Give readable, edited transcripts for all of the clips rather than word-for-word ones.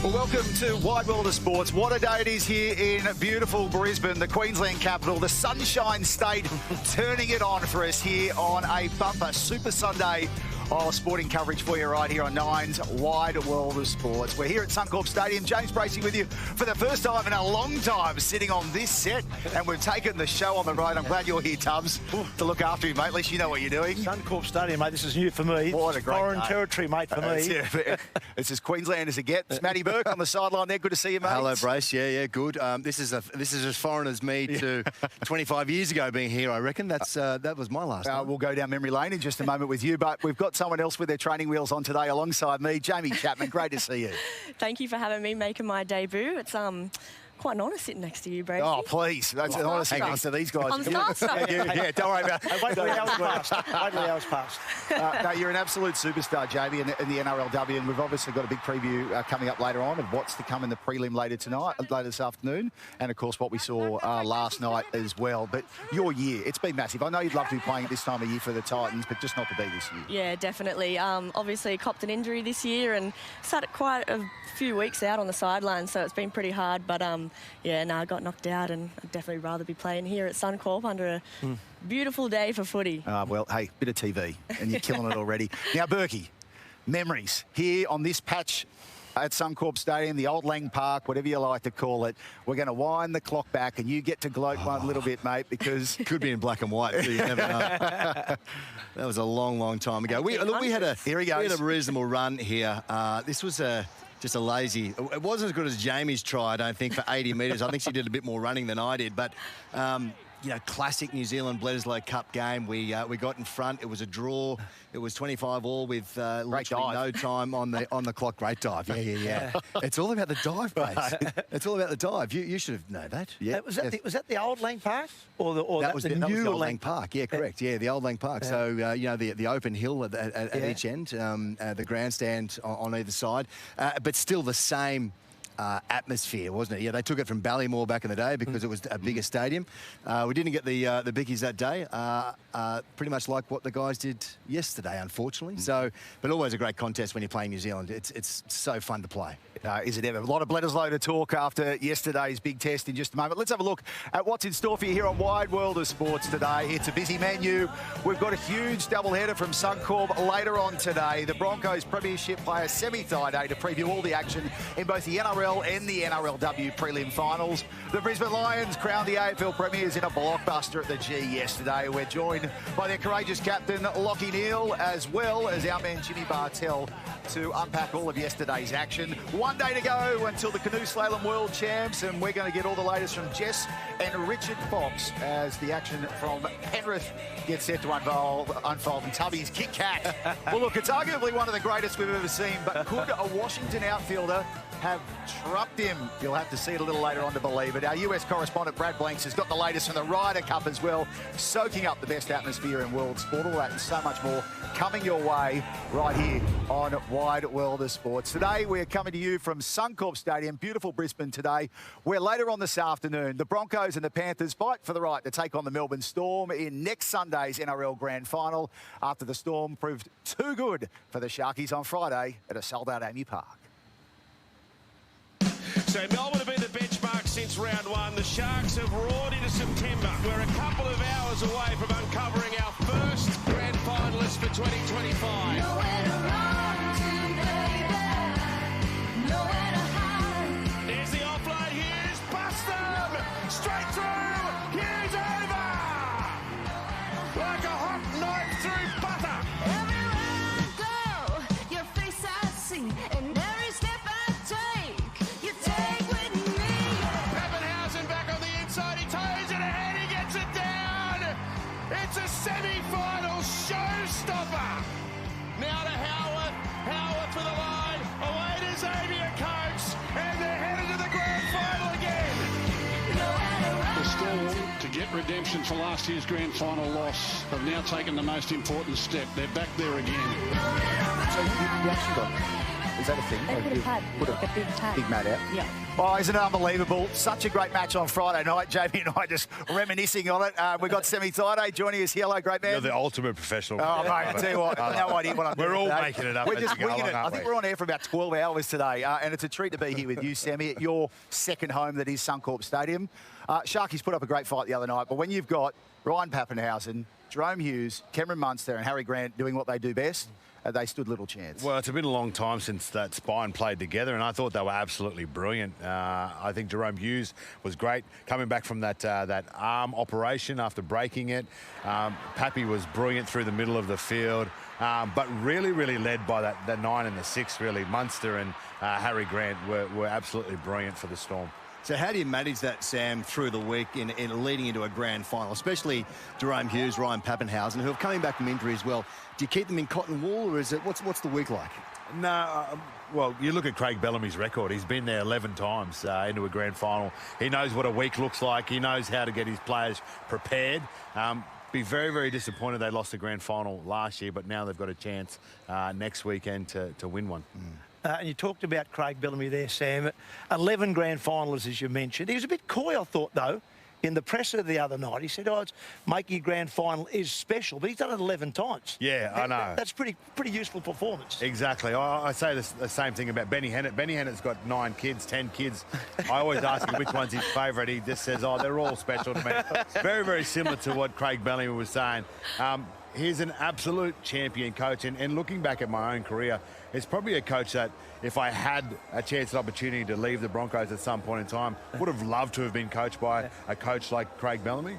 Well, welcome to Wide World of Sports. What a day it is here in beautiful Brisbane, the Queensland capital, the Sunshine State, turning it on for us here on a bumper Super Sunday of sporting coverage for you right here on Nine's Wide World of Sports. We're here at Suncorp Stadium. James Bracey with you for the first time in a long time sitting on this set, and we've taken the show on the road. I'm glad you're here, Tubbs, to look after you, mate. At least you know what you're doing. Suncorp Stadium, mate. This is new for me. What a great foreign day. territory, mate, for me. It's as Queensland as it gets. Matty Burke on the sideline there. Good to see you, mate. Hello, Brace. Yeah, good. This is as foreign as me to 25 years ago being here, I reckon. That was my last time. We'll go down memory lane in just a moment with you, but we've got someone else with their training wheels on today alongside me. Jamie Chapman, great to see you. Thank you for having me, making my debut. It's quite an honour sitting next to you, Bracey. Oh, please. That's an honest answer. These guys. I'm starstruck. Yeah, don't worry about it. Wait till the hour's passed. Wait till the hour's passed. No, you're an absolute superstar, Jamie, in the NRLW, and we've obviously got a big preview coming up later on of what's to come in the prelim later this afternoon, and of course what we saw last night as well. But your year, it's been massive. I know you'd love to be playing at this time of year for the Titans, but just not to be this year. Yeah, definitely. Obviously copped an injury this year and sat quite a few weeks out on the sidelines, so it's been pretty hard. But yeah, no, I got knocked out, and I'd definitely rather be playing here at Suncorp under a beautiful day for footy. Well, hey, bit of TV, and you're killing it already. Now, Berkey, memories here on this patch at Suncorp Stadium, the old Lang Park, whatever you like to call it. We're going to wind the clock back, and you get to gloat one little bit, mate, because... Could be in black and white, so you never know. That was a long, long time ago. We had a reasonable run here. This was just a lazy... It wasn't as good as Jamie's try, I don't think, for 80 metres. I think she did a bit more running than I did, but... you know, classic New Zealand Bledisloe Cup game. We got in front. It was a draw. It was 25 all with literally no time on the clock. Great dive. Yeah. It's all about the dive, mate. It's all about the dive. You should have known that. Yeah. Was that the old Lang Park or that was the new old Lang Park? Yeah, correct. Yeah, the old Lang Park. Yeah. So you know, the open hill at each end, the grandstand on either side, but still the same. Atmosphere, wasn't it? Yeah, they took it from Ballymore back in the day because it was a bigger stadium. We didn't get the bickies that day, pretty much like what the guys did yesterday, unfortunately. So, but always a great contest when you're playing New Zealand. It's so fun to play. Is it ever? A lot of Bledisloe to talk after yesterday's big test in just a moment. Let's have a look at what's in store for you here on Wide World of Sports today. It's a busy menu. We've got a huge doubleheader from Suncorp later on today. The Broncos Premiership play a semi-tie day to preview all the action in both the NRL and the NRLW prelim finals. The Brisbane Lions crowned the AFL Premiers in a blockbuster at the G yesterday. We're joined by their courageous captain, Locky Neale, as well as our man Jimmy Bartel, to unpack all of yesterday's action. One day to go until the Canoe Slalom World Champs, and we're going to get all the latest from Jess and Richard Fox as the action from Penrith gets set to unfold and Tubby's Kit Kat. Well, look, it's arguably one of the greatest we've ever seen, but could a Washington outfielder have trucked him? You'll have to see it a little later on to believe it. Our US correspondent Brad Blanks has got the latest from the Ryder Cup as well, soaking up the best atmosphere in world sport. All that and so much more coming your way right here on Wide World of Sports. Today we're coming to you from Suncorp Stadium, beautiful Brisbane today, where later on this afternoon the Broncos and the Panthers fight for the right to take on the Melbourne Storm in next Sunday's NRL Grand Final after the Storm proved too good for the Sharkies on Friday at a sold-out AAMI Park. So Melbourne have been the benchmark since round one. The Sharks have roared into September. We're a couple of hours away from uncovering our first grand finalist for 2025. Nowhere to run to, baby. Nowhere to hide. There's the offload. Here's Buston. Straight through. Here's over. Like a hot knife through butter. Everywhere I go, your face I see, and every step I take, you take with me. Pappenhausen back on the inside. He toes it ahead. He gets it down. It's a semi-final showstopper. Now to Howard. Howard for the line. Away to Xavier Coates. And they're headed to the grand final again. The Storm, to get redemption for last year's grand final loss, have now taken the most important step. They're back there again. So you actually got... Is that a thing? They put a pad, Put like a big pad. Big mat out? Yeah. Oh, isn't it unbelievable? Such a great match on Friday night. Jamie and I just reminiscing on it. We've got Semi Thaiday joining us. Hello, great man. You're the ultimate professional. Oh, mate, tell you what, no idea what I'm doing. We're all today. making it up. We're as just we go winging along, it. I aren't think we? we're on air for about 12 hours today, and it's a treat to be here with you, Semi, at your second home, that is Suncorp Stadium. Sharkies put up a great fight the other night, but when you've got Ryan Papenhuyzen, Jerome Hughes, Cameron Munster and Harry Grant doing what they do best, they stood little chance. Well, it's been a long time since that spine played together, and I thought they were absolutely brilliant. I think Jerome Hughes was great coming back from that arm operation after breaking it. Pappy was brilliant through the middle of the field, but really led by the 9 and the 6, really. Munster and Harry Grant were absolutely brilliant for the Storm. So how do you manage that, Sam, through the week in leading into a grand final, especially Jerome Hughes, Ryan Papenhuyzen, who are coming back from injury as well? Do you keep them in cotton wool, or is it what's the week like? No, well, you look at Craig Bellamy's record. He's been there 11 times into a grand final. He knows what a week looks like. He knows how to get his players prepared. Be very disappointed they lost the grand final last year, but now they've got a chance next weekend to win one. And you talked about Craig Bellamy there, Sam. 11 grand finals, as you mentioned. He was a bit coy, I thought, though, in the presser the other night. He said, it's making a grand final is special, but he's done it 11 times. Yeah, I know. That's pretty useful performance. Exactly. I say the same thing about Benny Hennett. Benny Hennett's got 9 kids, 10 kids. I always ask him which one's his favourite. He just says, they're all special to me. Very similar to what Craig Bellamy was saying. He's an absolute champion coach, and looking back at my own career, it's probably a coach that if I had a chance and opportunity to leave the Broncos at some point in time, would have loved to have been coached by a coach like Craig Bellamy.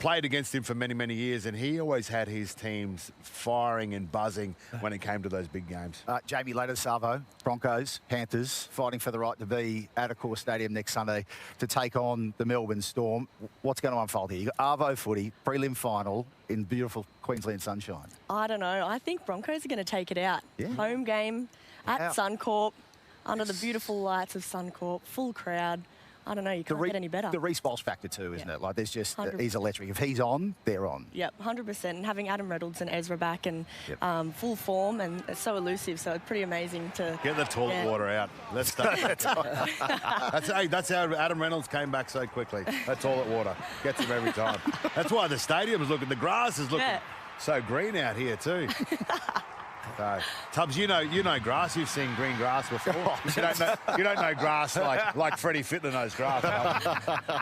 Played against him for many years, and he always had his teams firing and buzzing when it came to those big games. Jamie, later Savo, Broncos, Panthers, fighting for the right to be at Accor Stadium next Sunday to take on the Melbourne Storm. What's going to unfold here? You've got Arvo footy, prelim final in beautiful Queensland sunshine. I don't know. I think Broncos are going to take it out. Yeah. Home game at Wow. Suncorp, under the beautiful lights of Suncorp, full crowd. I don't know. You can't get any better. The Reece Walsh factor too, isn't it? Like, there's just, 100%. he's electric. If he's on, they're on. Yep, 100%. And having Adam Reynolds and Ezra back and Yep. full form, and it's so elusive, so it's pretty amazing to... Get the toilet water out. Let's start. That's how Adam Reynolds came back so quickly. That toilet water gets him every time. That's why the stadium's looking, the grass is looking so green out here too. So, Tubbs, you know grass. You've seen green grass before. You don't know grass like Freddie Fittler knows grass.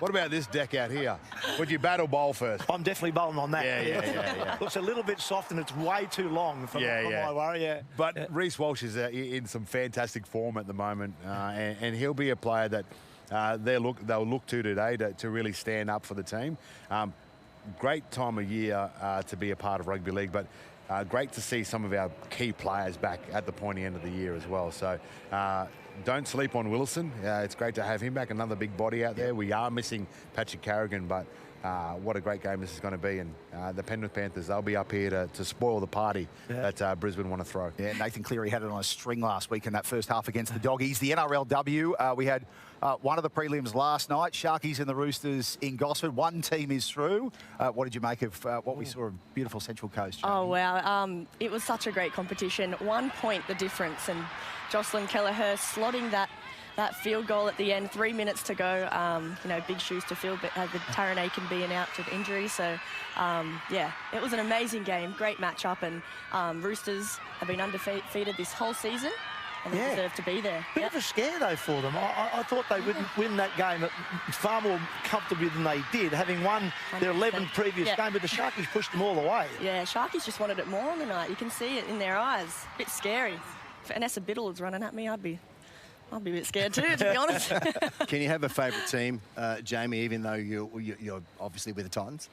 What about this deck out here? Would you bat or bowl first? I'm definitely bowling on that. Yeah. Looks a little bit soft and it's way too long for my worry. But Reece Walsh is in some fantastic form at the moment, and he'll be a player that they'll look to today to really stand up for the team. Great time of year to be a part of rugby league, but great to see some of our key players back at the pointy end of the year as well. So don't sleep on Wilson. It's great to have him back, another big body out there. We are missing Patrick Carrigan, but what a great game this is going to be. And the Penrith Panthers, they'll be up here to spoil the party that Brisbane want to throw. Yeah, Nathan Cleary had it on a string last week in that first half against the Doggies. The NRLW, we had one of the prelims last night, Sharkies and the Roosters in Gosford. One team is through. What did you make of what we saw of beautiful Central Coast? Jamie? Oh, wow. It was such a great competition. 1 point the difference, and Jocelyn Kelleher slotting that field goal at the end, 3 minutes to go. Big shoes to fill, but the Taron Aiken being out with injury. So, it was an amazing game, great matchup, and Roosters have been undefeated this whole season, and they deserve to be there. Bit of a scare, though, for them. I thought they wouldn't win that game far more comfortably than they did, having won their 11th previous game, but the Sharkies pushed them all the way. Yeah, Sharkies just wanted it more on the night. You can see it in their eyes. Bit scary. If Vanessa Biddle was running at me, I'd be a bit scared too, to be honest. Can you have a favourite team, Jamie, even though you're obviously with the Titans?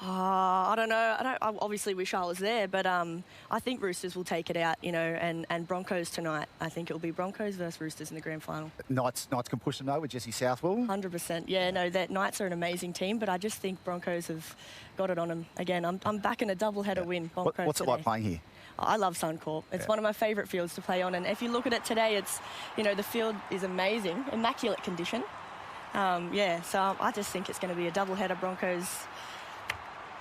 I don't know. I obviously wish I was there, but I think Roosters will take it out, and Broncos tonight. I think it'll be Broncos versus Roosters in the grand final. Knights can push them though with Jesse Southwell. 100%. Yeah, no, that Knights are an amazing team, but I just think Broncos have got it on them again. I'm backing a double-header win. Broncos What's it like playing here? I love Suncorp. It's one of my favourite fields to play on, and if you look at it today, it's, the field is amazing, immaculate condition. So I just think it's going to be a double-header Broncos.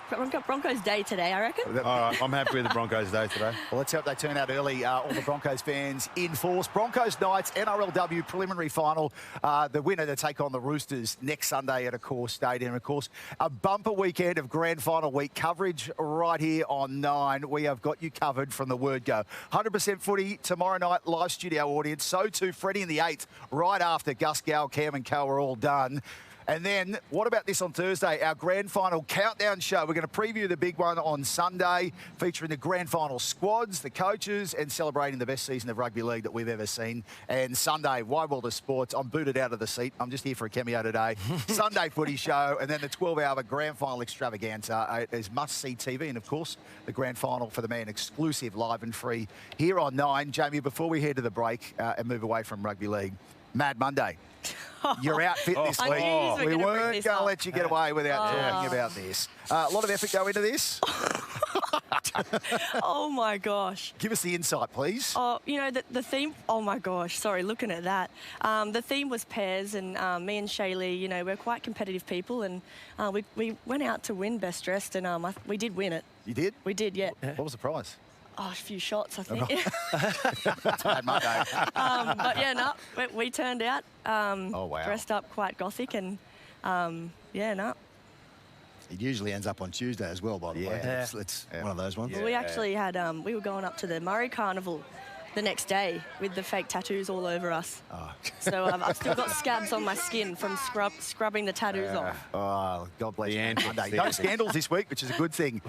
Broncos Day today, I reckon. All right, I'm happy with the Broncos Day today. Well, let's hope they turn out early. All the Broncos fans in force. Broncos Knights NRLW preliminary final. The winner to take on the Roosters next Sunday at a core stadium. Of course, a bumper weekend of grand final week coverage right here on 9. We have got you covered from the word go. 100% footy tomorrow night, live studio audience. So too Freddie in the 8th, right after Gus Gow, Cam and Co are all done. And then, what about this on Thursday? Our grand final countdown show. We're going to preview the big one on Sunday, featuring the grand final squads, the coaches, and celebrating the best season of rugby league that we've ever seen. And Sunday, Wide World of Sports. I'm booted out of the seat. I'm just here for a cameo today. Sunday footy show, and then the 12-hour grand final extravaganza is must-see TV. And, of course, the grand final for the man exclusive, live and free here on 9. Jamie, before we head to the break and move away from rugby league, Mad Monday. You're outfit this week. We weren't going to let you get away without talking about this. A lot of effort go into this. Oh, my gosh. Give us the insight, please. Oh, you know, the theme... Oh, my gosh. Sorry, looking at that. The theme was pairs, and me and Shaylee, you know, we're quite competitive people, and we went out to win Best Dressed, and we did win it. You did? We did, yeah. What was the prize? Oh, a few shots, I think. That's Mad Monday. But, yeah, no, we turned out dressed up quite gothic, and, yeah, no. It usually ends up on Tuesday as well, by the way. It's one of those ones. Well, we actually had, we were going up to the Murray Carnival the next day with the fake tattoos all over us. Oh. So I've still got scabs on my skin from scrubbing the tattoos off. Oh, God bless you. No scandals this week, which is a good thing.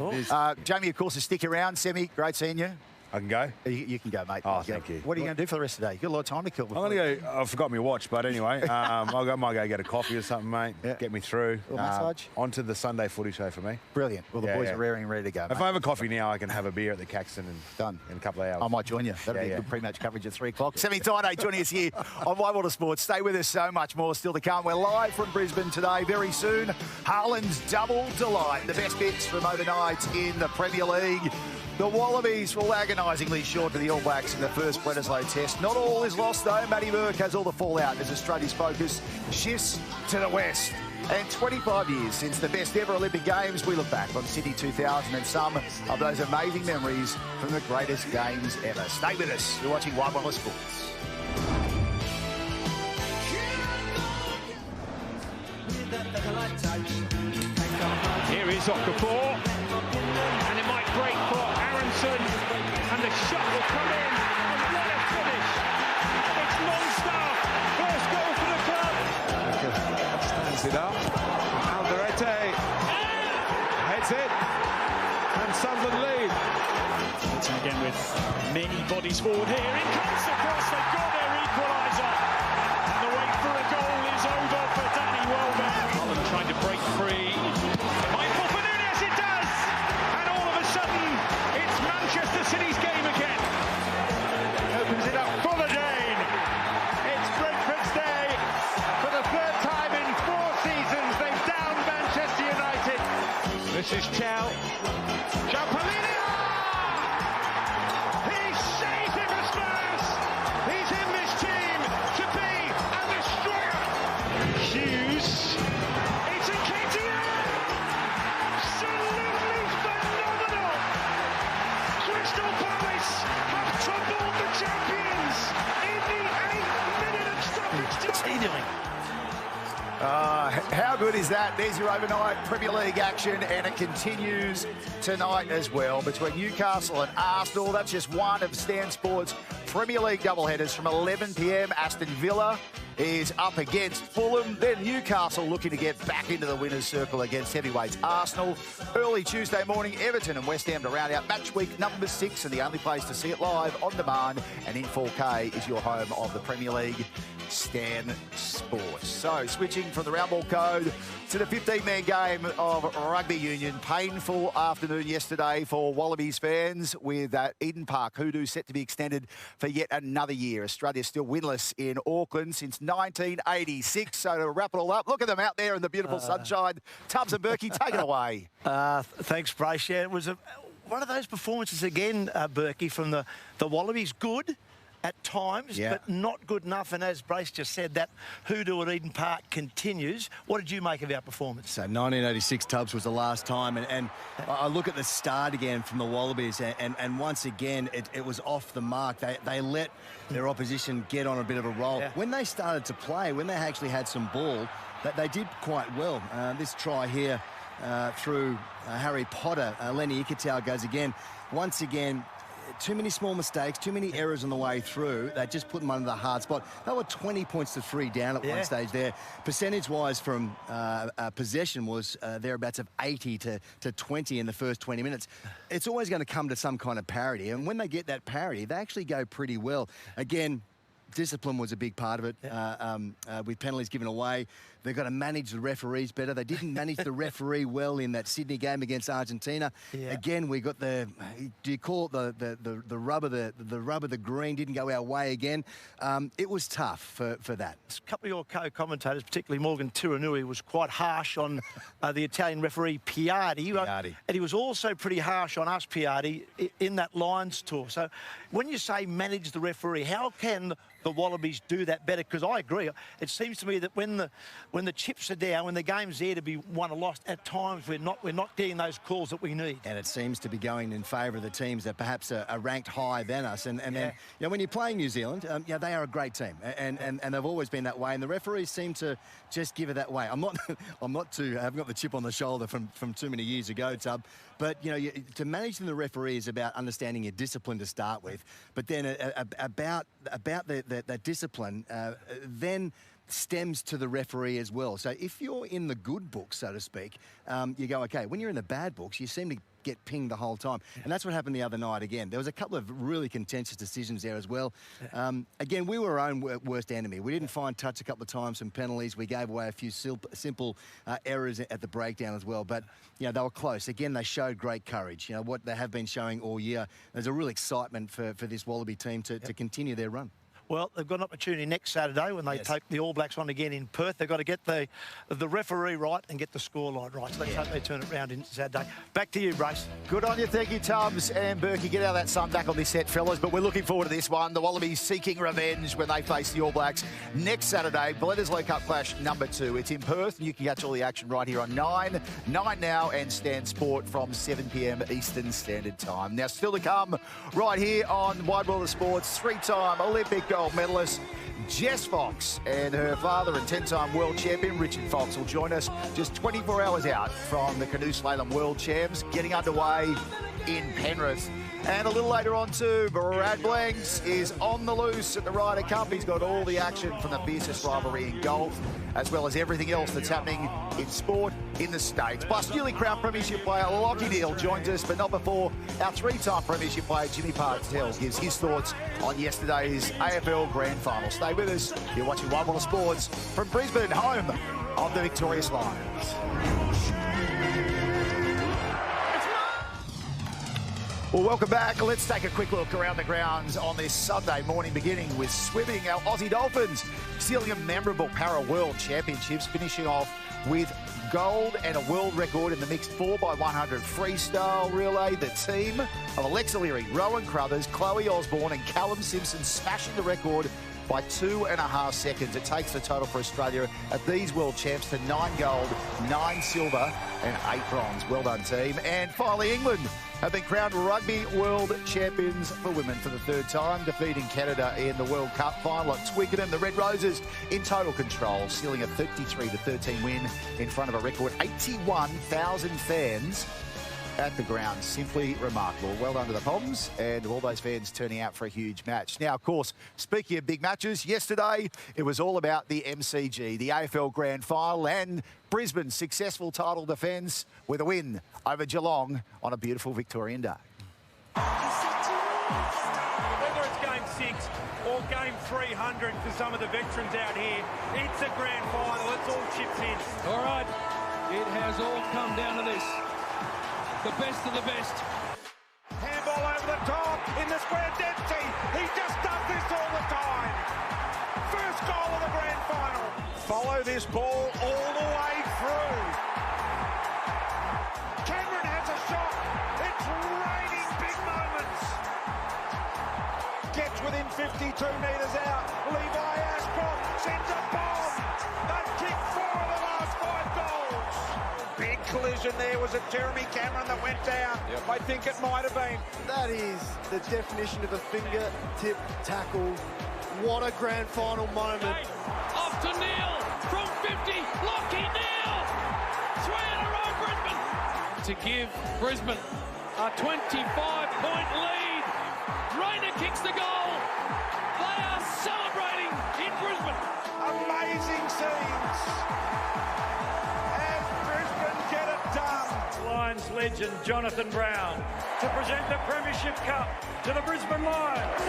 Jamie, of course, is stick around. Semi, great seeing you. I can go? You can go, mate. Oh, thank you. What are you going to do for the rest of the day? You've got a lot of time to kill. I'm going to go. I forgot my watch, but anyway, might go get a coffee or something, mate. Yeah. Get me through. A massage. On to the Sunday footy show for me. Brilliant. Well, the boys are raring and ready to go. If I have a coffee now, I can have a beer at the Caxton and done in a couple of hours. I might join you. That'll be a good pre-match coverage at 3 o'clock. Semi Tine joining us here on Wide World of Sports. Stay with us. So much more still to come. We're live from Brisbane today. Very soon, Harlan's double delight. The best bits from overnight in the Premier League. The Wallabies will agonisingly short to the All Blacks in the first Bledisloe test. Not all is lost, though. Matty Burke has all the fallout as Australia's focus shifts to the West. And 25 years since the best ever Olympic Games, we look back on Sydney 2000 and some of those amazing memories from the greatest games ever. Stay with us. You're watching Wide World of Sports. Here is Okafor, and it might break for Aronson, and the shot will come in, and what a finish! It's Longstaff, first goal for the club. Stands it up, Alderete heads it, and Sunderland lead. Again with many bodies forward here, in comes the cross, they've got their equaliser, and the wait for a goal is over for Danny Welbeck. Holland trying to break free. City's game again. Opens it up for the Dane. It's Brentford's day. For the third time in 4 seasons, they've downed Manchester United. This is Chow. Chapolinia! He's saved it for Spurs. He's in this team to be a destroyer. Hughes. It's Nketiah. Absolutely phenomenal. Crystal Palace have tumbled the champions in the 8th minute of stoppage. What's he doing? How good is that? There's your overnight Premier League action, and it continues tonight as well between Newcastle and Arsenal. That's just one of Stan Sport's Premier League doubleheaders from 11 p.m. Aston Villa is up against Fulham. Then Newcastle looking to get back into the winner's circle against heavyweights Arsenal. Early Tuesday morning, Everton and West Ham to round out match week number 6, and the only place to see it live on demand and in 4K is your home of the Premier League, Stan Sports. So switching from the round ball code to the 15-man game of rugby union. Painful afternoon yesterday for Wallabies fans with Eden Park hoodoo set to be extended for yet another year. Australia still winless in Auckland since 1986. So to wrap it all up, look at them out there in the beautiful sunshine. Tubbs and Berkey, take it away. Thanks, Brace. Yeah, it was one of those performances again, Berkey, from the Wallabies. Good. at times, but not good enough. And as Brace just said, that hoodoo at Eden Park continues. What did you make of our performance? So 1986 Tubbs was the last time, and I look at the start again from the Wallabies, and once again it was off the mark. They let their opposition get on a bit of a roll. When they started to play, when they actually had some ball, they did quite well. This try here through Harry Potter, Lenny Ikitau goes again. Once again, too many small mistakes, too many errors on the way through. They just put them under the hard spot. They were 20 points to 3 down at one stage there. Percentage-wise from possession was thereabouts of 80 to 20 in the first 20 minutes. It's always going to come to some kind of parity. And when they get that parity, they actually go pretty well. Again, discipline was a big part of it, with penalties given away. They've got to manage the referees better. They didn't manage the referee well in that Sydney game against Argentina. Again, we got the, do you call it the rubber, the green didn't go our way again. It was tough for that. A couple of your co-commentators, particularly Morgan Turanui, was quite harsh on the Italian referee Piatti. And he was also pretty harsh on us, Piatti, in that Lions tour. So when you say manage the referee, how can the Wallabies do that better? Because I agree. It seems to me that when the chips are down, when the game's there to be won or lost, at times we're not getting those calls that we need. And it seems to be going in favour of the teams that perhaps are ranked higher than us. And then, you know, when you're playing New Zealand, they are a great team, and they've always been that way. And the referees seem to just give it that way. I haven't got the chip on the shoulder from too many years ago, Tub. But you know, to manage the referee is about understanding your discipline to start with. But then about that discipline, then stems to the referee as well. So if you're in the good books, so to speak, you go, okay, when you're in the bad books, you seem to get pinged the whole time. And that's what happened the other night again. There was a couple of really contentious decisions there as well. Again, we were our own worst enemy. We didn't find touch a couple of times, some penalties. We gave away a few simple errors at the breakdown as well. But, you know, they were close. Again, they showed great courage. You know, what they have been showing all year. There's a real excitement for this Wallaby team to continue their run. Well, they've got an opportunity next Saturday when they take the All Blacks on again in Perth. They've got to get the referee right and get the scoreline right. So let's hope they turn it around in Saturday. Back to you, Brace. Good on you. Thank you, Tubbs and Berkey. Get out of that sun back on this set, fellas. But we're looking forward to this one. The Wallabies seeking revenge when they face the All Blacks next Saturday. Bledisloe Cup clash #2. It's in Perth, and you can catch all the action right here on 9 Now, and Stan Sport from 7 p.m. Eastern Standard Time. Now, still to come right here on Wide World of Sports, 3-time Olympic gold medalist Jess Fox and her father and 10-time world champion Richard Fox will join us just 24 hours out from the Canoe Slalom World Champs getting underway in Penrith. And a little later on too, Brad Blanks is on the loose at the Ryder Cup. He's got all the action from the fiercest rivalry in golf, as well as everything else that's happening in sport in the States. Plus, newly crowned Premiership player Locky Neale joins us, but not before our 3-time Premiership player Jimmy Bartel gives his thoughts on yesterday's AFL Grand Final. Stay with us. You're watching Wide World of Sports from Brisbane, home of the victorious Lions. Well, welcome back. Let's take a quick look around the grounds on this Sunday morning, beginning with swimming. Our Aussie Dolphins stealing a memorable Para-World Championships, finishing off with gold and a world record in the mixed 4x100 freestyle relay. The team of Alexa Leary, Rowan Crothers, Chloe Osborne and Callum Simpson smashing the record by 2.5 seconds. It takes the total for Australia at these World Champs to 9 gold, 9 silver and 8 bronze. Well done, team. And finally, England have been crowned Rugby World Champions for women for the 3rd time, defeating Canada in the World Cup final at Twickenham. The Red Roses in total control, sealing a 33-13 win in front of a record 81,000 fans at the ground. Simply remarkable. Well done to the Poms and all those fans turning out for a huge match. Now, of course, speaking of big matches, yesterday it was all about the MCG, the AFL Grand Final, and Brisbane's successful title defence with a win over Geelong on a beautiful Victorian day. Whether it's game 6 or game 300 for some of the veterans out here, it's a grand final. It's all chips in. All right, it has all come down to this. The best of the best. Handball over the top in the square. Dempsey, he just does this all the time. First goal of the grand final. Follow this ball all the way through. Cameron has a shot. It's raining big moments. Gets within 52 metres out. Levi Ashcroft sends a bomb. They've kicked 4 of the last 5 goals. Big collision there. Was it Jeremy Cameron that went down? Yep. I think it might have been. That is the definition of a fingertip tackle. What a grand final moment. Off to Neale from 50. Locky, Neale. 3 in a row, Brisbane. To give Brisbane a 25-point lead. Rayner kicks the goal. They are celebrating in Brisbane. Amazing scenes. And Brisbane get it done. Lions legend Jonathan Brown to present the Premiership Cup to the Brisbane Lions.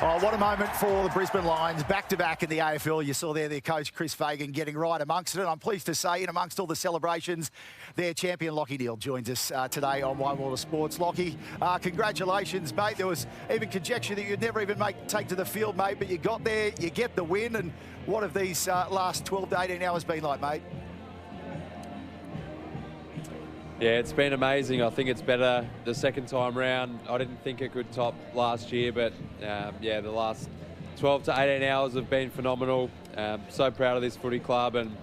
Oh, what a moment for the Brisbane Lions, back-to-back in the AFL. You saw there their coach, Chris Fagan, getting right amongst it. I'm pleased to say, in amongst all the celebrations, their champion, Locky Neale, joins us today on Wide World of Sports. Locky, congratulations, mate. There was even conjecture that you'd never even take to the field, mate, but you got there, you get the win. And what have these last 12 to 18 hours been like, mate? Yeah, it's been amazing. I think it's better the second time round. I didn't think it could top last year, but yeah, the last 12 to 18 hours have been phenomenal. So proud of this footy club and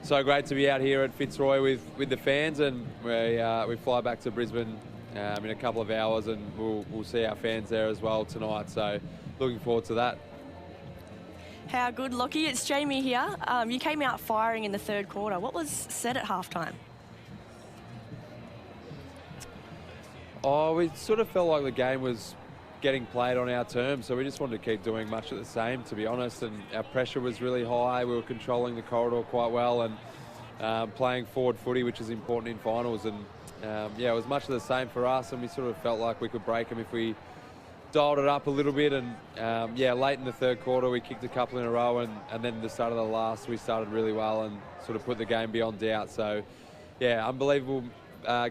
so great to be out here at Fitzroy with the fans, and we fly back to Brisbane in a couple of hours, and we'll see our fans there as well tonight. So looking forward to that. How good, Locky? It's Jamie here. You came out firing in the third quarter. What was said at halftime? Oh, we sort of felt like the game was getting played on our terms, so we just wanted to keep doing much of the same, to be honest, and our pressure was really high. We were controlling the corridor quite well and playing forward footy, which is important in finals, and yeah, it was much of the same for us, and we sort of felt like we could break them if we dialed it up a little bit, and yeah, late in the third quarter we kicked a couple in a row, and then the start of the last we started really well and sort of put the game beyond doubt. So yeah, unbelievable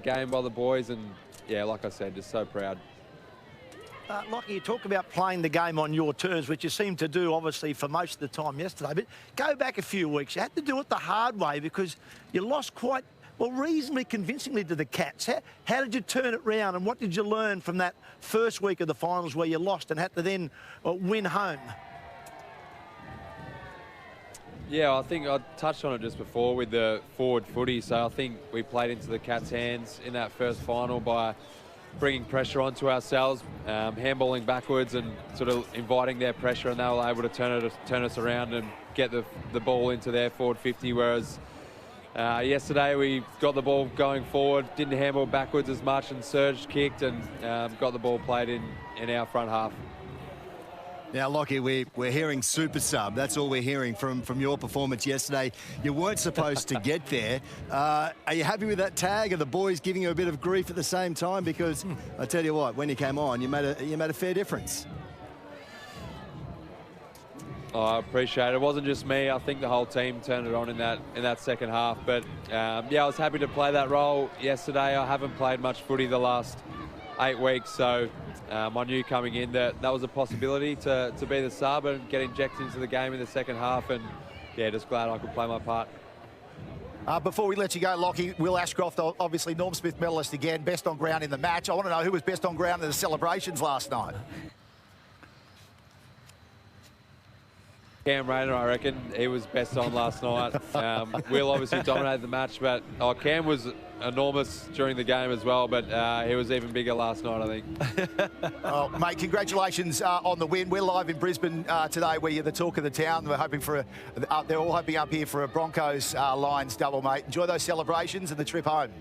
game by the boys, and yeah, like I said, just so proud. Locky, you talk about playing the game on your terms, which you seem to do, obviously, for most of the time yesterday. But go back a few weeks. You had to do it the hard way because you lost quite, well, reasonably convincingly to the Cats. How did you turn it round, and what did you learn from that first week of the finals where you lost and had to then win home? Yeah, I think I touched on it just before with the forward footy. So I think we played into the Cats' hands in that first final by bringing pressure onto ourselves, handballing backwards and sort of inviting their pressure, and they were able to turn us around and get the ball into their forward 50. Whereas yesterday we got the ball going forward, didn't handball backwards as much, and surged, kicked, and got the ball played in our front half. Now, Locky, we're hearing super sub. That's all we're hearing from your performance yesterday. You weren't supposed to get there. Are you happy with that tag? Are the boys giving you a bit of grief at the same time? Because I tell you what, when you came on, you made a fair difference. Oh, I appreciate it. It wasn't just me. I think the whole team turned it on in that second half. But yeah, I was happy to play that role yesterday. I haven't played much footy the last 8 weeks, so I knew coming in that was a possibility to be the sub and get injected into the game in the second half, and yeah, just glad I could play my part. Before we let you go, Locky, Will Ashcroft, obviously Norm Smith medalist again, best on ground in the match. I want to know who was best on ground in the celebrations last night. Cam Rayner, I reckon. He was best on last night. Will obviously dominated the match, but Cam was enormous during the game as well, but he was even bigger last night, I think. Oh, mate, congratulations on the win. We're live in Brisbane today, where you're the talk of the town. We're hoping for they're all hoping up here for a Broncos Lions double, mate. Enjoy those celebrations and the trip home.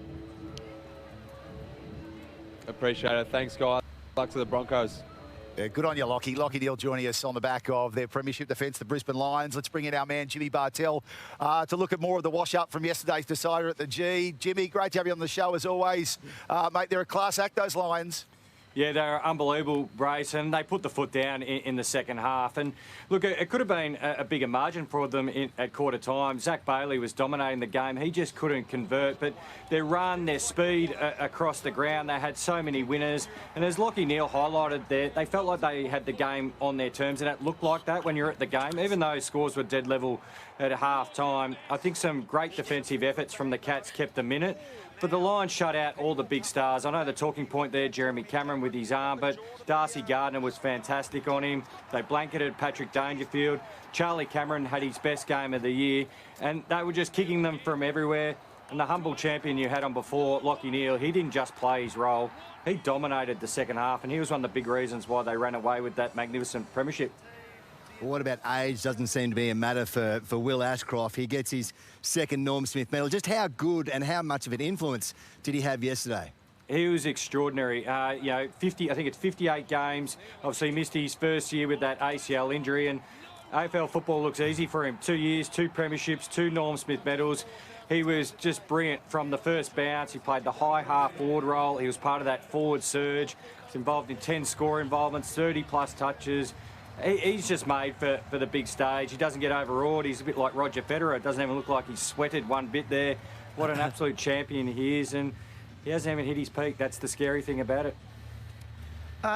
Appreciate it. Thanks, guys. Luck to the Broncos. Yeah, good on you, Locky. Locky Neale joining us on the back of their premiership defence, the Brisbane Lions. Let's bring in our man, Jimmy Bartel, to look at more of the wash-up from yesterday's decider at the G. Jimmy, great to have you on the show as always. Mate, they're a class act, those Lions. Yeah, they're unbelievable, Brace, and they put the foot down in the second half. And look, it could have been a bigger margin for them at quarter time. Zach Bailey was dominating the game. He just couldn't convert, but their run, their speed across the ground, they had so many winners. And as Locky Neale highlighted there, they felt like they had the game on their terms, and it looked like that when you're at the game. Even though scores were dead level at half time, I think some great defensive efforts from the Cats kept them in it. But the Lions shut out all the big stars. I know the talking point there, Jeremy Cameron with his arm, but Darcy Gardner was fantastic on him. They blanketed Patrick Dangerfield. Charlie Cameron had his best game of the year, and they were just kicking them from everywhere. And the humble champion you had on before, Locky Neale, he didn't just play his role. He dominated the second half, and he was one of the big reasons why they ran away with that magnificent premiership. Well, what about age? Doesn't seem to be a matter for Will Ashcroft. He gets his second Norm Smith medal. Just how good and how much of an influence did he have yesterday? He was extraordinary. You know, 50. I think it's 58 games. Obviously missed his first year with that ACL injury, and AFL football looks easy for him. 2 years, 2 premierships, 2 Norm Smith medals. He was just brilliant from the first bounce. He played the high half forward role. He was part of that forward surge. He's involved in 10 score involvements, 30-plus touches. He's just made for the big stage. He doesn't get overawed. He's a bit like Roger Federer. It doesn't even look like he's sweated one bit there. What an absolute champion he is, and he hasn't even hit his peak. That's the scary thing about it.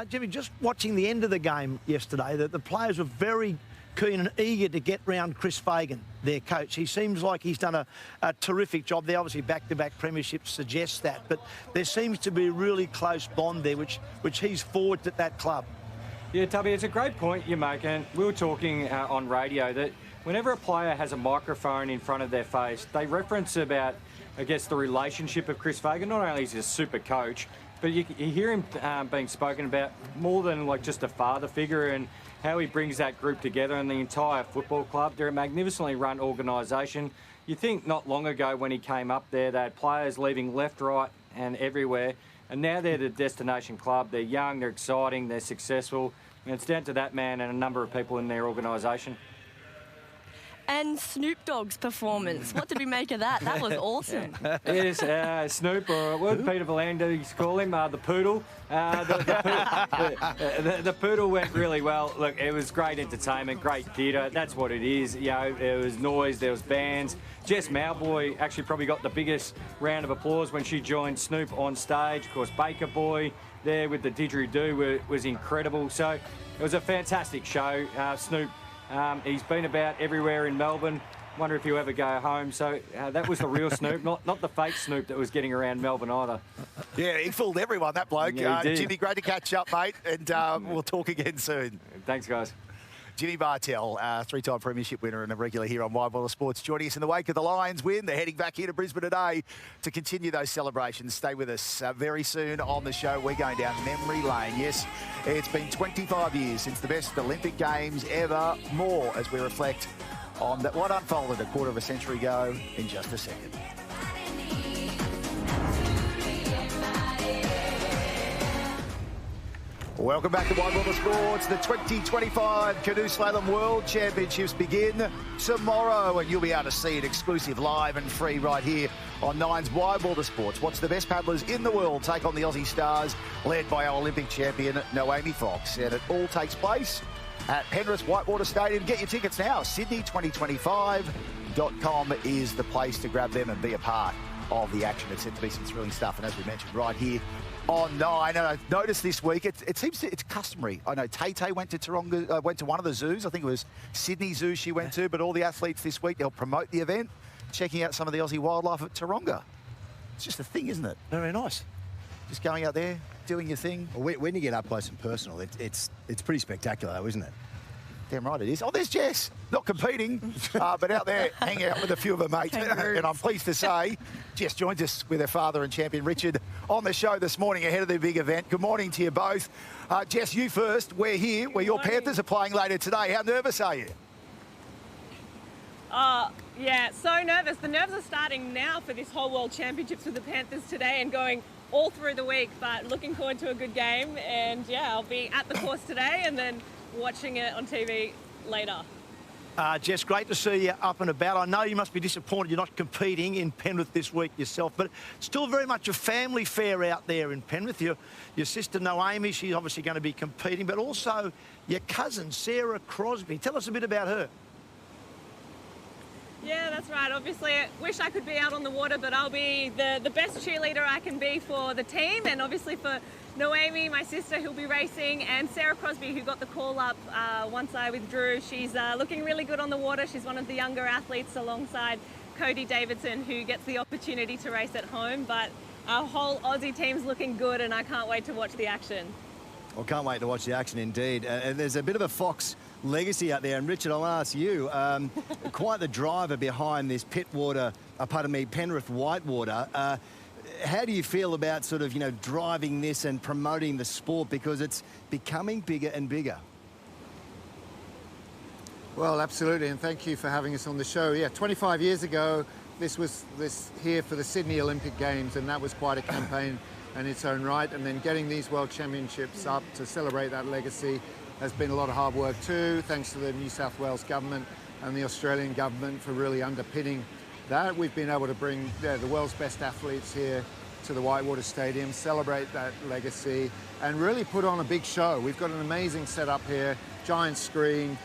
Jimmy, just watching the end of the game yesterday, the players were very keen and eager to get round Chris Fagan, their coach. He seems like he's done a terrific job there. Obviously, back-to-back premierships suggest that, but there seems to be a really close bond there, which he's forged at that club. Yeah, Tubby, it's a great point you're making. We were talking on radio that whenever a player has a microphone in front of their face, they reference about, I guess, the relationship of Chris Fagan. Not only is he a super coach, but you hear him being spoken about more than like just a father figure, and how he brings that group together and the entire football club. They're a magnificently run organisation. You think not long ago when he came up there, they had players leaving left, right and everywhere. And now they're the destination club. They're young, they're exciting, they're successful. And it's down to that man and a number of people in their organisation. And Snoop Dogg's performance. What did we make of that? That was awesome. Yes, Snoop, or what did Peter V'landys call him? The poodle. The poodle went really well. Look, it was great entertainment, great theatre. That's what it is. You know, there was noise, there was bands. Jess Mowboy actually probably got the biggest round of applause when she joined Snoop on stage. Of course, Baker Boy there with the didgeridoo was incredible. So it was a fantastic show. Snoop, he's been about everywhere in Melbourne. Wonder if he'll ever go home. So that was the real Snoop, not the fake Snoop that was getting around Melbourne either. Yeah, he fooled everyone, that bloke. Yeah, he did. Jimmy, great to catch up, mate, and we'll talk again soon. Thanks, guys. Jimmy Bartel, three-time premiership winner and a regular here on Wide World of Sports, joining us in the wake of the Lions win. They're heading back here to Brisbane today to continue those celebrations. Stay with us very soon on the show. We're going down memory lane. Yes, it's been 25 years since the best Olympic Games ever. More as we reflect on what unfolded a quarter of a century ago in just a second. Welcome back to Wide World of Sports. The 2025 Canoe Slalom World Championships begin tomorrow, and you'll be able to see it exclusive, live and free right here on Nine's Wide World of Sports. Watch the best paddlers in the world take on the Aussie stars, led by our Olympic champion, Nawaqanitawase Fox. And it all takes place at Penrith Whitewater Stadium. Get your tickets now. Sydney2025.com is the place to grab them and be a part of the action. It's set to be some thrilling stuff, and as we mentioned, right here on Nine. And I've noticed this week, it seems it's customary. I know Tay went to Taronga, went to one of the zoos. I think it was Sydney Zoo she went to, but all the athletes this week, they'll promote the event, checking out some of the Aussie wildlife at Taronga. It's just a thing, isn't it? Very nice. Just going out there, doing your thing. Well, when you get up close and personal, it's pretty spectacular, though, isn't it? Damn right it is. Oh, there's Jess. Not competing, but out there hanging out with a few of her mates. And I'm pleased to say Jess joins us with her father and champion Richard on the show this morning ahead of the big event. Good morning to you both. Jess, you first. We're here where your Panthers are playing later today. How nervous are you? Yeah, so nervous. The nerves are starting now for this whole World Championships with the Panthers today and going all through the week, but looking forward to a good game. And yeah, I'll be at the course today and then watching it on TV later. Jess, great to see you up and about. I know you must be disappointed you're not competing in Penrith this week yourself, but still very much a family fair out there in Penrith. Your sister Naomi, she's obviously going to be competing, but also your cousin Sarah Crosby. Tell us a bit about her. Yeah, that's right. Obviously, I wish I could be out on the water, but I'll be the best cheerleader I can be for the team, and obviously for Naomi, my sister, who'll be racing, and Sarah Crosby, who got the call up once I withdrew. She's looking really good on the water. She's one of the younger athletes alongside Cody Davidson, who gets the opportunity to race at home, but our whole Aussie team's looking good, and I can't wait to watch the action. Well, can't wait to watch the action indeed. And there's a bit of a Fox legacy out there. And Richard, I'll ask you, quite the driver behind this Penrith Whitewater. How do you feel about sort of, driving this and promoting the sport, because it's becoming bigger and bigger? Well, absolutely, and thank you for having us on the show. Yeah, 25 years ago, this was here for the Sydney Olympic Games, and that was quite a campaign in its own right. And then getting these World Championships up to celebrate that legacy has been a lot of hard work too, thanks to the New South Wales government and the Australian government for really underpinning that. We've been able to bring the world's best athletes here to the Whitewater Stadium, celebrate that legacy, and really put on a big show. We've got an amazing setup here, giant screen,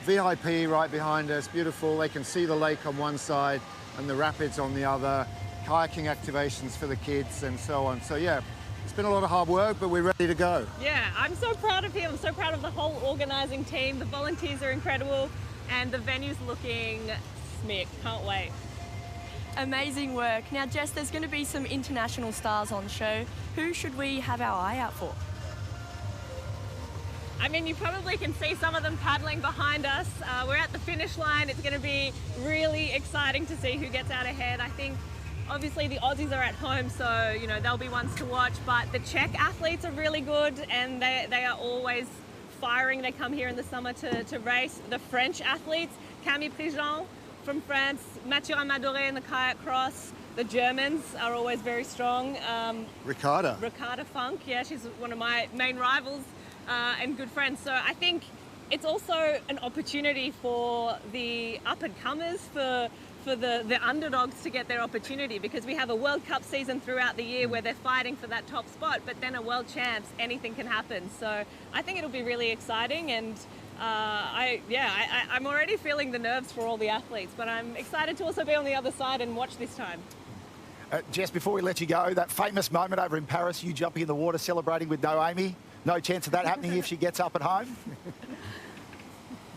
VIP right behind us, beautiful. They can see the lake on one side and the rapids on the other, kayaking activations for the kids and so on. So yeah, it's been a lot of hard work, but we're ready to go. Yeah, I'm so proud of him. I'm so proud of the whole organising team. The volunteers are incredible, and the venue's looking smick. Can't wait. Amazing work. Now, Jess, there's going to be some international stars on the show. Who should we have our eye out for? I mean, you probably can see some of them paddling behind us. We're at the finish line. It's going to be really exciting to see who gets out ahead. I think, obviously, the Aussies are at home, so, they'll be ones to watch. But the Czech athletes are really good, and they are always firing. They come here in the summer to race. The French athletes, Camille Prigent from France, Mathieu Amadoré in the kayak cross. The Germans are always very strong. Ricarda Funk, yeah, she's one of my main rivals. And good friends. So I think it's also an opportunity for the up-and-comers, for the underdogs to get their opportunity, because we have a World Cup season throughout the year where they're fighting for that top spot, but then a World Champs, anything can happen. So I think it'll be really exciting, and I'm already feeling the nerves for all the athletes, but I'm excited to also be on the other side and watch this time. Jess, before we let you go, that famous moment over in Paris, you jumping in the water celebrating with Noemi. No chance of that happening if she gets up at home?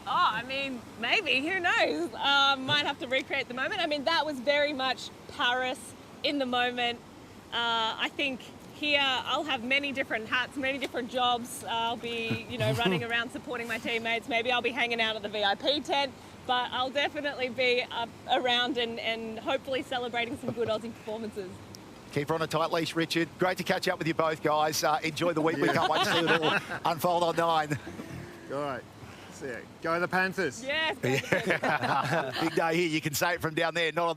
Oh, I mean, maybe. Who knows? Might have to recreate the moment. I mean, that was very much Paris in the moment. I think here I'll have many different hats, many different jobs. I'll be, running around supporting my teammates. Maybe I'll be hanging out at the VIP tent. But I'll definitely be around and hopefully celebrating some good Aussie performances. Keep her on a tight leash, Richard. Great to catch up with you both, guys. Enjoy the week. We can't wait to see it all unfold on 9. All right. See ya. Go the Panthers. Yes. Big day here. You can say it from down there, not on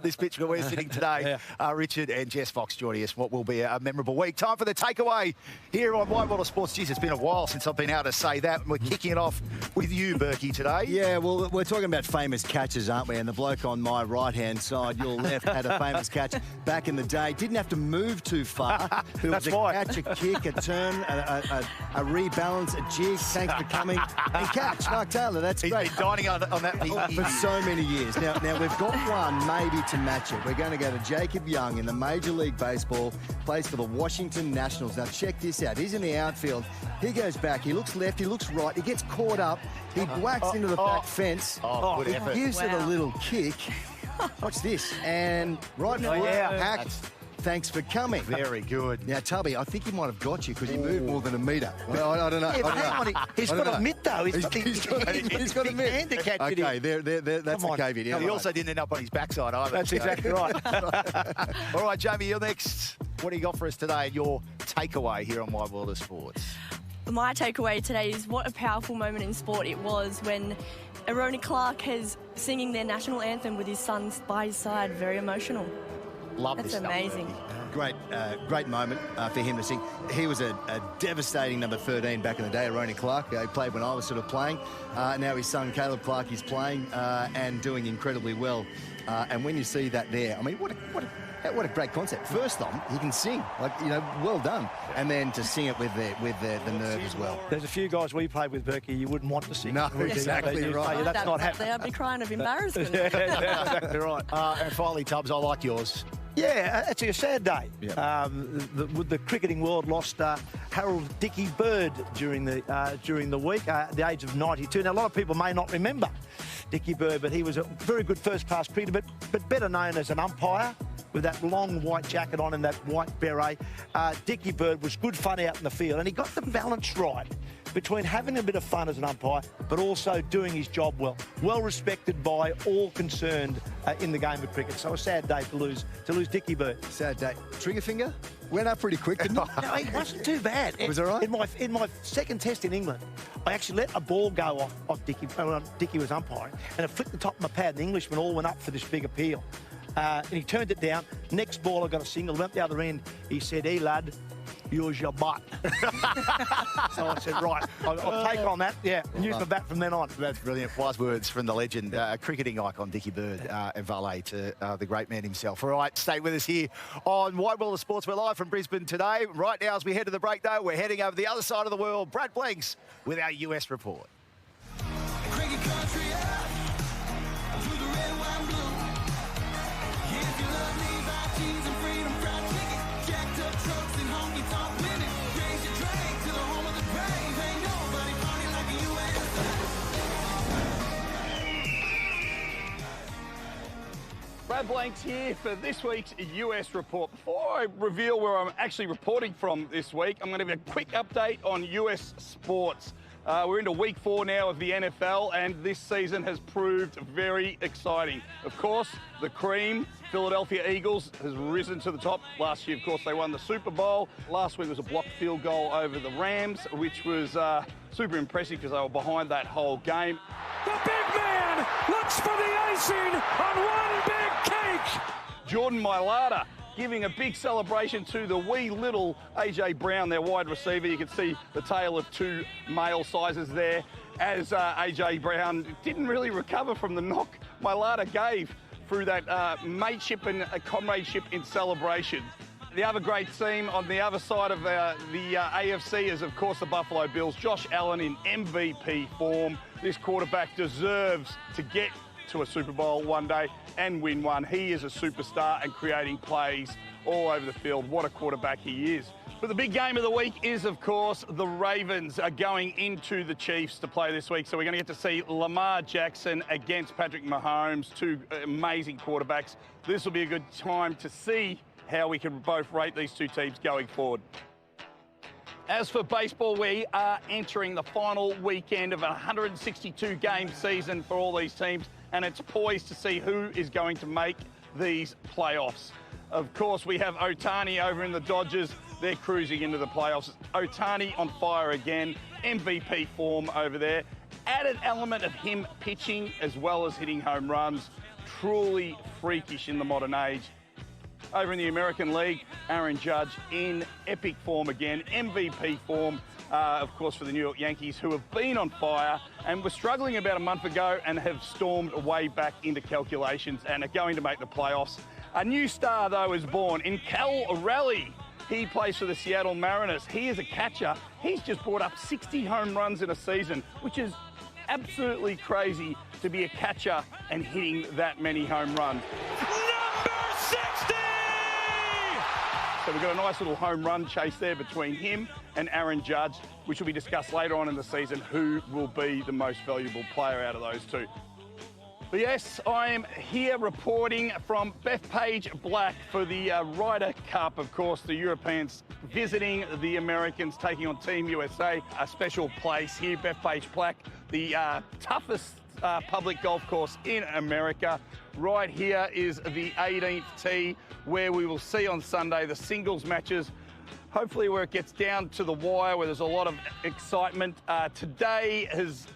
this pitch where we're sitting today. Yeah. Richard and Jess Fox joining us. What will be a memorable week. Time for the takeaway here on Whitewater Sports. Jeez, it's been a while since I've been able to say that. We're kicking it off with you, Berkey, today. Yeah, well, we're talking about famous catches, aren't we? And the bloke on my right-hand side, your left, had a famous catch back in the day. Didn't have to move too far. It was a catch, a kick, a turn, a rebalance, a jig. Thanks for coming. And catch, Mark Taylor. That's He's great. been dining on that for so many years. Now we've got one maybe to match it. We're going to go to Jacob Young in the Major League Baseball, plays for the Washington Nationals. Now check this out. He's in the outfield. He goes back. He looks left. He looks right. He gets caught up. He whacks into the back fence. Good he effort. gives it a little kick. Watch this. And right now, hacked. Thanks for coming. Very good. Now, Tubby, I think he might have got you because he moved more than a metre. Well, I don't know. Yeah, but hang on, he's got a mitt, though. He's got a mitt. Hand to catch it in. Okay, that's the caveat. Yeah, he also didn't end up on his backside either. That's exactly right. All right, Jamie, you're next. What do you got for us today? Your takeaway here on Whitewater Sports. My takeaway today is what a powerful moment in sport it was when Aroni Clark is singing their national anthem with his son by his side. Very emotional. Love That's this stuff. amazing. Great moment for him to sing. He was a devastating number 13 back in the day, Aroni Clark. He played when I was sort of playing. Now his son, Caleb Clark, is playing and doing incredibly well. And when you see that there, I mean, what a great concept. First on, he can sing. Well done. And then to sing it with the nerve as well. There's a few guys we played with, Berkey, you wouldn't want to sing. No, exactly right. That's not happening. I'd be crying of embarrassment. That's exactly right. And finally, Tubbs, I like yours. Yeah, it's a sad day. Yeah. The cricketing world lost Harold Dickie Bird during the week, at the age of 92. Now, a lot of people may not remember Dickie Bird, but he was a very good first-class cricketer, but better known as an umpire with that long white jacket on and that white beret. Dickie Bird was good fun out in the field, and he got the balance right between having a bit of fun as an umpire, but also doing his job well. Well respected by all concerned in the game of cricket. So a sad day to lose Dickie Bird. Sad day. Trigger finger went up pretty quick, didn't it? No, it wasn't too bad. Was it all right? In my second test in England, I actually let a ball go off Dickie when Dickie was umpiring, and it flicked the top of my pad, and the Englishman all went up for this big appeal. And he turned it down. Next ball, I got a single, went up the other end. He said, "Hey, lad, use your butt." So I said, right, I'll take on that, yeah, and use my bat from then on. That's brilliant. Wise words from the legend, cricketing icon Dickie Bird, and valet to the great man himself. All right, stay with us here on Wide World of Sports. We're live from Brisbane today. Right now, as we head to the break, though, we're heading over the other side of the world. Brad Blanks with our US report. Brad Blanks here for this week's US report. Before I reveal where I'm actually reporting from this week, I'm going to give a quick update on US sports. We're into week 4 now of the NFL, and this season has proved very exciting. Of course, the cream, Philadelphia Eagles, has risen to the top. Last year, of course, they won the Super Bowl. Last week was a blocked field goal over the Rams, which was super impressive because they were behind that whole game. The big man looks for the icing on one big cake. Jordan Mailata giving a big celebration to the wee little A.J. Brown, their wide receiver. You can see the tail of 2 male sizes there, as A.J. Brown didn't really recover from the knock Mailata gave through that mateship and comradeship in celebration. The other great team on the other side of the AFC is, of course, the Buffalo Bills. Josh Allen in MVP form. This quarterback deserves to get to a Super Bowl one day and win one. He is a superstar and creating plays all over the field. What a quarterback he is. But the big game of the week is, of course, the Ravens are going into the Chiefs to play this week. So we're going to get to see Lamar Jackson against Patrick Mahomes, 2 amazing quarterbacks. This will be a good time to see how we can both rate these 2 teams going forward. As for baseball, we are entering the final weekend of a 162-game season for all these teams, and it's poised to see who is going to make these playoffs. Of course, we have Ohtani over in the Dodgers. They're cruising into the playoffs. Ohtani on fire again, MVP form over there. Added element of him pitching as well as hitting home runs. Truly freakish in the modern age. Over in the American League, Aaron Judge in epic form again, MVP form, of course, for the New York Yankees, who have been on fire and were struggling about a month ago and have stormed way back into calculations and are going to make the playoffs. A new star, though, is born in Cal Raleigh. He plays for the Seattle Mariners. He is a catcher. He's just brought up 60 home runs in a season, which is absolutely crazy to be a catcher and hitting that many home runs. Number 60! So we've got a nice little home run chase there between him and Aaron Judge, which will be discussed later on in the season, who will be the most valuable player out of those 2. But yes, I am here reporting from Bethpage Black for the Ryder Cup. Of course, the Europeans visiting the Americans, taking on Team USA. A special place here, Bethpage Black, the toughest public golf course in America. Right here is the 18th tee, where we will see on Sunday the singles matches, hopefully where it gets down to the wire, where there's a lot of excitement. Today,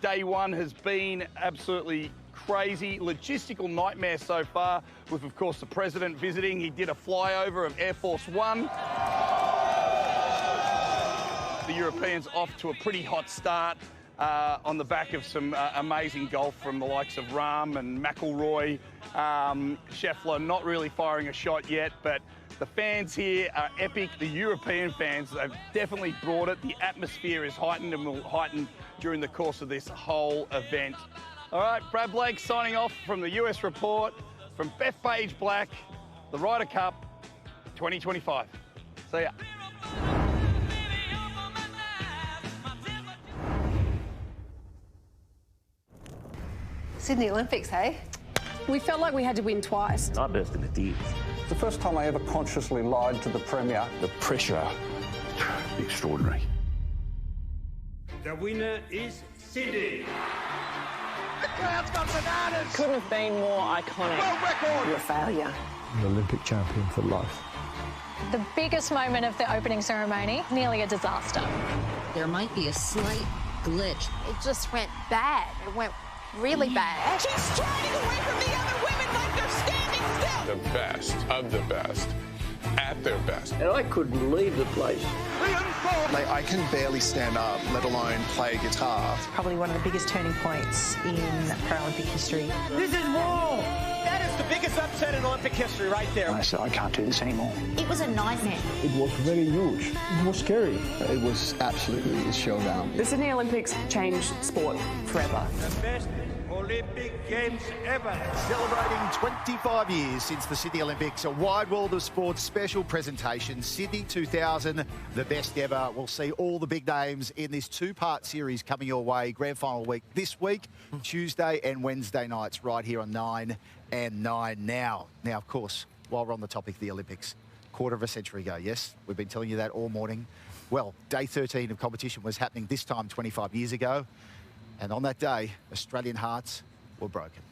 day 1 has been absolutely crazy, logistical nightmare so far, with, of course, the president visiting. He did a flyover of Air Force One. The Europeans off to a pretty hot start on the back of some amazing golf from the likes of Rahm and McIlroy. Scheffler not really firing a shot yet, but the fans here are epic. The European fans, they've definitely brought it. The atmosphere is heightened and will heighten during the course of this whole event. All right, Brad Blake signing off from the US report from Bethpage Black, the Ryder Cup 2025. See ya. Sydney Olympics, hey? We felt like we had to win twice. I burst into tears. It's the first time I ever consciously lied to the Premier. The pressure, extraordinary. The winner is Sydney. The crowd's got bananas. Couldn't have been more iconic. World record. You're a failure. An Olympic champion for life. The biggest moment of the opening ceremony, nearly a disaster. There might be a slight glitch. It just went bad. It went really bad. She's striding away from the other women like they're standing still. The best of the best at their best. And I couldn't leave the place. Like, I can barely stand up, let alone play guitar. Probably one of the biggest turning points in Paralympic history. This is war. That is the biggest upset in Olympic history right there. I said, I can't do this anymore. It was a nightmare. It was very huge. It was scary. It was absolutely a showdown. The Sydney Olympics changed sport forever. The best Olympic Games ever. Celebrating 25 years since the Sydney Olympics, a wide world of sports special presentation. Sydney 2000, the best ever. We'll see all the big names in this two-part series coming your way. Grand final week this week, Tuesday and Wednesday nights right here on 9 and 9 now. Now, of course, while we're on the topic of the Olympics, quarter of a century ago, yes, we've been telling you that all morning. Well, day 13 of competition was happening this time 25 years ago. And on that day, Australian hearts were broken.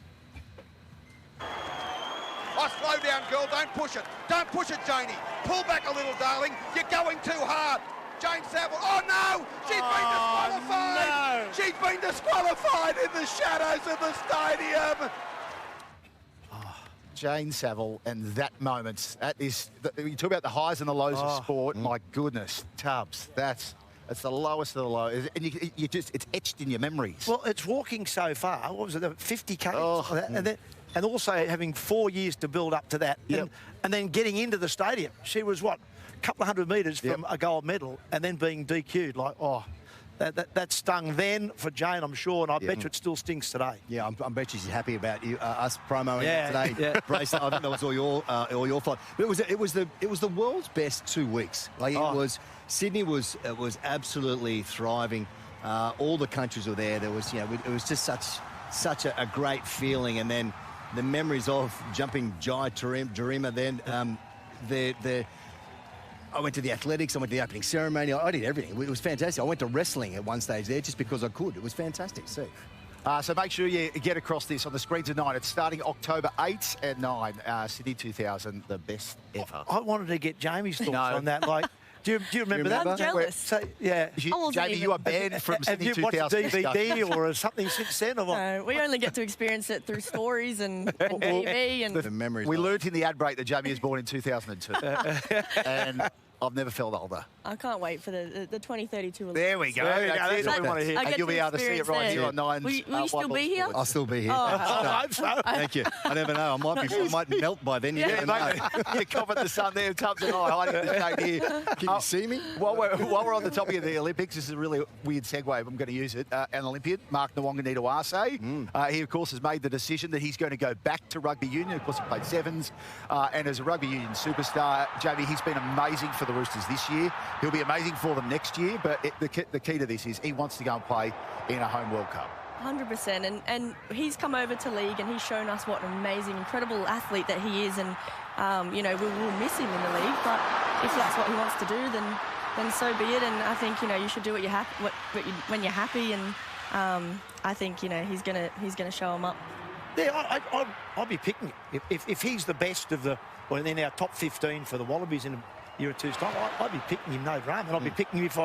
Oh, slow down, girl. Don't push it. Don't push it, Janie. Pull back a little, darling. You're going too hard. Jane Saville. Oh, no! She's been disqualified! No. She's been disqualified in the shadows of the stadium! Jane Saville and that moment. That is, you talk about the highs and the lows of sport. My goodness, Tubbs, that's the lowest of the low. And you just, it's etched in your memories. Well, it's walking so far. What was it, 50K? And also having 4 years to build up to that. Yep. And then getting into the stadium. She was, what, a couple of 100 metres from a gold medal and then being DQ'd. Like, that stung then for Jane, I'm sure, and I bet you it still stings today. Yeah, I bet she's happy about you, us promoing it today. Yeah. Brace, I think that was all your fault. But it was the world's best 2 weeks. Like it was, Sydney was absolutely thriving. All the countries were there. There was, it was just such a great feeling. And then the memories of jumping Jai Jarima. Then I went to the athletics, I went to the opening ceremony, I did everything. It was fantastic. I went to wrestling at one stage there just because I could. It was fantastic, see. So make sure you get across this on the screen tonight. It's starting October 8 and 9. Sydney 2000, the best ever. I wanted to get Jamie's thoughts on that. Like, do you remember that? I'm jealous. Jamie, you are banned from Sydney 2000. Have you watched DVD or something since then? Or what? No, we only get to experience it through stories and TV. And the memories. We learnt in the ad break that Jamie was born in 2002. And I've never felt older. I can't wait for the 2032 Olympics. There we go. That's what we want to hear. And you'll be able to see it right here on 9. Will you still be here? I'll still be here. I hope so. Thank you. I never know. I might melt by then. You never know. You're cop at the sun there, Tubbs and I hiding in the shade here. Can you see me? While we're on the topic of the Olympics, this is a really weird segue. I'm going to use it. An Olympian, Mark Nawaqanitawase. He, of course, has made the decision that he's going to go back to rugby union. Of course, he played sevens. And as a rugby union superstar, Jamie, he's been amazing for the Roosters this year. He'll be amazing for them next year, but the key to this is he wants to go and play in a home World Cup. 100%, and he's come over to league and he's shown us what an amazing, incredible athlete that he is, and we'll miss him in the league, but if that's what he wants to do, then so be it. And I think you should do what when you're happy, and I think he's gonna show him up. Yeah, I'll be picking him if he's the best of the, or in our top 15 for the Wallabies in a year or two's time. I'd be picking him no drama, and I'd be picking him if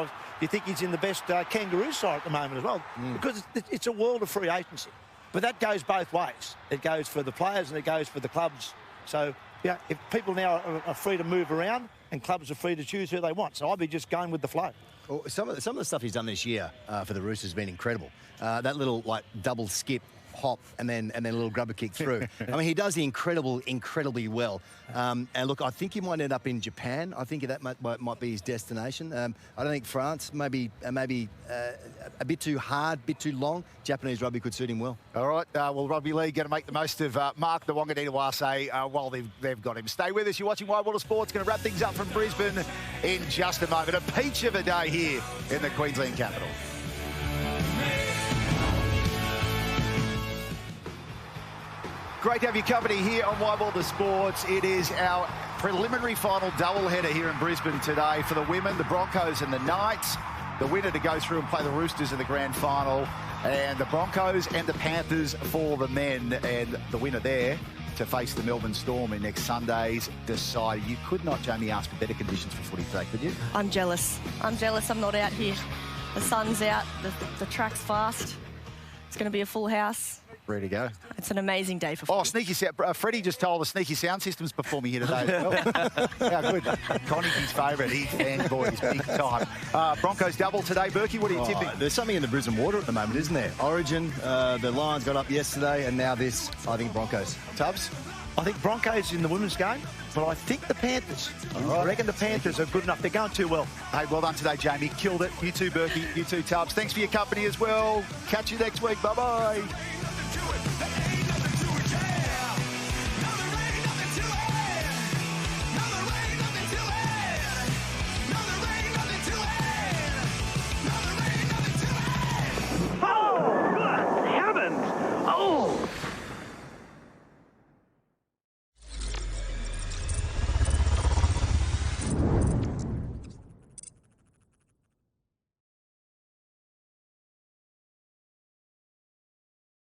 you think he's in the best Kangaroo side at the moment as well, because it's a world of free agency. But that goes both ways. It goes for the players and it goes for the clubs. So if people now are free to move around and clubs are free to choose who they want, so I'd be just going with the flow. Well, some of the stuff he's done this year for the Roosters has been incredible. That little double skip, hop, and then a little grubber kick through. I mean, he does the incredibly well. And look, I think he might end up in Japan. I think that might be his destination. I don't think France, maybe a bit too hard, bit too long. Japanese rugby could suit him well. All right, well, Rugby League going to make the most of Mark Nawaqanitawase while they've got him. Stay with us. You're watching Wide World of Sports. Going to wrap things up from Brisbane in just a moment. A peach of a day here in the Queensland capital. Great to have your company here on Wide World of Sports. It is our preliminary final doubleheader here in Brisbane today for the women, the Broncos and the Knights. The winner to go through and play the Roosters in the grand final, and the Broncos and the Panthers for the men, and the winner there to face the Melbourne Storm in next Sunday's decider. You could not, Jamie, ask for better conditions for footy today, could you? I'm jealous. I'm not out here. The sun's out, the track's fast. It's going to be a full house. Ready to go. It's an amazing day for footy. Oh, sneaky sound. Freddie just told us sneaky sound system's performing here today as well. How good. Connie's his favourite. He's fanboys big time. Broncos double today. Berkey, what are you tipping? There's something in the Brisbane water at the moment, isn't there? Origin, the Lions got up yesterday, and now this. I think Broncos. Tubbs? I think Broncos in the women's game, but I think the Panthers. I reckon the Panthers are good enough. They're going too well. Hey, well done today, Jamie. Killed it. You too, Berkey. You too, Tubbs. Thanks for your company as well. Catch you next week. Bye-bye.